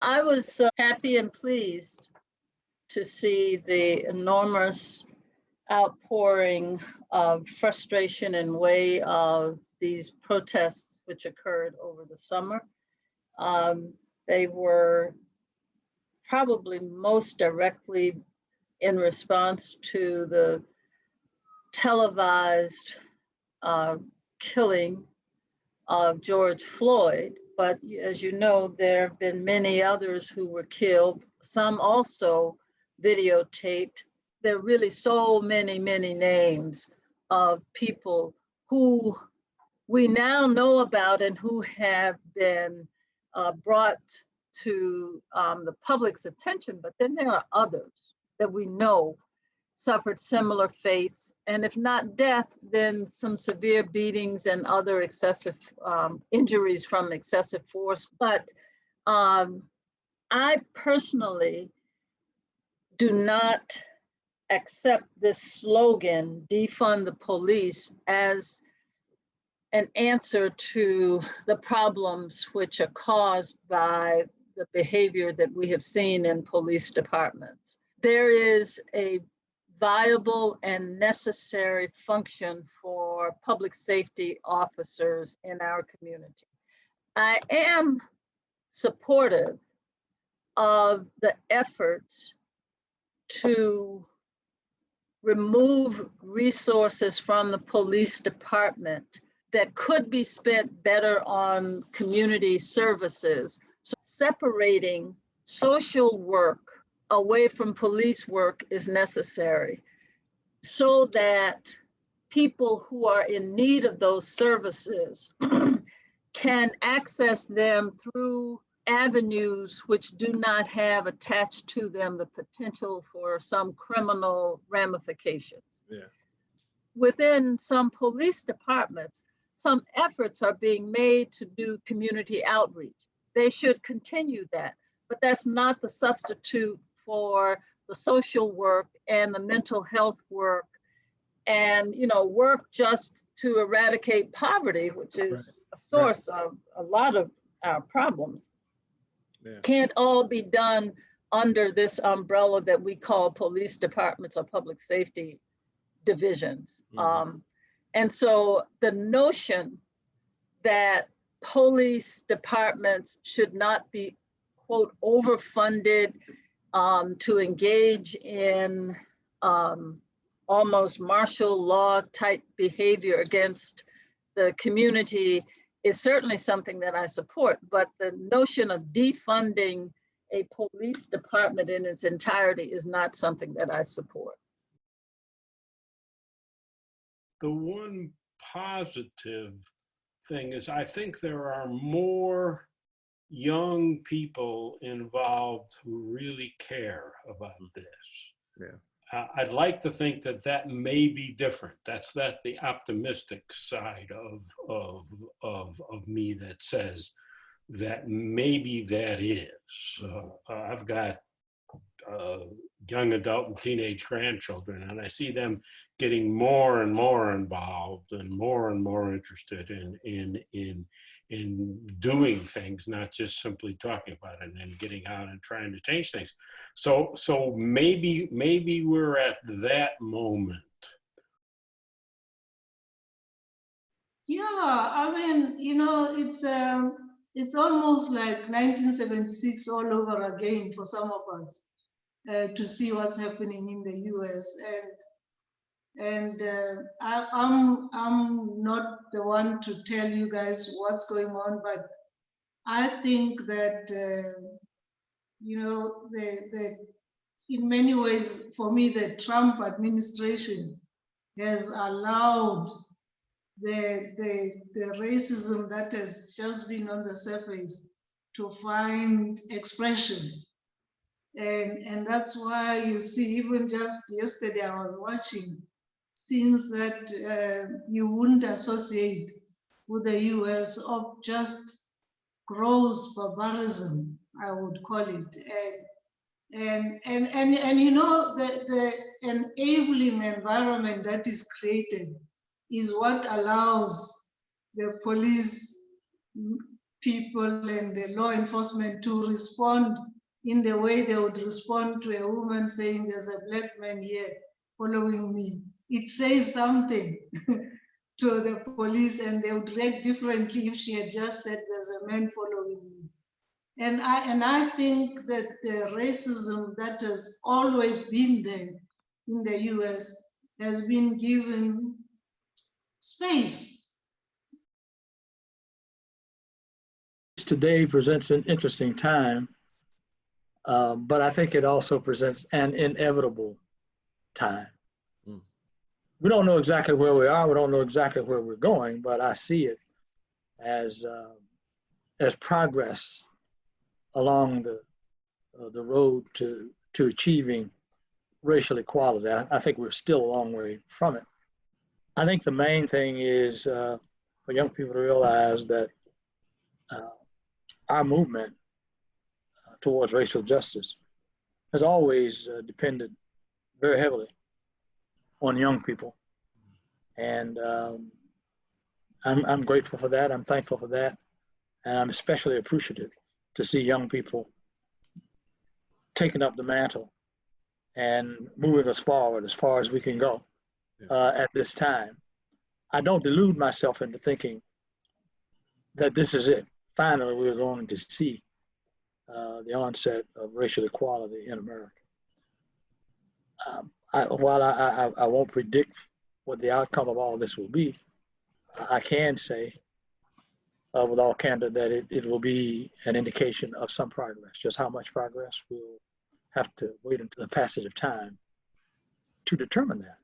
I was happy and pleased to see the enormous outpouring of frustration in way of these protests which occurred over the summer. They were probably most directly in response to the televised killing of George Floyd. But as you know, there have been many others who were killed, some also videotaped. There are really so many names of people who we now know about and who have been brought to the public's attention, but then there are others that we know suffered similar fates, and if not death, then some severe beatings and other excessive injuries from excessive force. But I personally do not accept this slogan, defund the police, as an answer to the problems which are caused by the behavior that we have seen in police departments. There is a viable and necessary function for public safety officers in our community. I am supportive of the efforts to remove resources from the police department that could be spent better on community services. So separating social work away from police work is necessary so that people who are in need of those services can access them through avenues which do not have attached to them the potential for some criminal ramifications. Yeah. Within some police departments, some efforts are being made to do community outreach. They should continue that, but that's not the substitute for the social work and the mental health work and, you know, work just to eradicate poverty, which is a source of a lot of our problems. Yeah. Can't all be done under this umbrella that we call police departments or public safety divisions. Mm-hmm. And so the notion that police departments should not be, quote, overfunded to engage in almost martial law type behavior against the community is certainly something that I support, but the notion of defunding a police department in its entirety is not something that I support. The one positive thing is I think there are more young people involved who really care about this. Yeah. I'd like to think that that may be different. That's the optimistic side of me that says that maybe that is. I've got young adult and teenage grandchildren, and I see them getting more and more involved and more interested in doing things, not just simply talking about it and getting out and trying to change things. So maybe we're at that moment. Yeah, I mean, you know, it's almost like 1976 all over again for some of us to see what's happening in the US. And I'm not the one to tell you guys what's going on, but I think that you know, in many ways, for me, the Trump administration has allowed the racism that has just been on the surface to find expression. And that's why you see, even just yesterday I was watching scenes that you wouldn't associate with the US, of just gross barbarism, I would call it. And you know, the enabling environment that is created is what allows the police people and the law enforcement to respond in the way they would respond to a woman saying, there's a black man here following me. It says something to the police, and they would react differently if she had just said, there's a man following me. And I think that the racism that has always been there in the US has been given space. Today presents an interesting time, but I think it also presents an inevitable time. Mm. We don't know exactly where we are. We don't know exactly where we're going, but I see it as progress along the road to achieving racial equality. I think we're still a long way from it. I think the main thing is for young people to realize that our movement towards racial justice has always depended very heavily on young people. And I'm grateful for that. I'm thankful for that. And I'm especially appreciative to see young people taking up the mantle and moving us forward as far as we can go at this time. I don't delude myself into thinking that this is it. Finally, we're going to see the onset of racial equality in America. While I won't predict what the outcome of all this will be, I can say with all candor that it will be an indication of some progress. Just how much progress, we'll have to wait until the passage of time to determine that.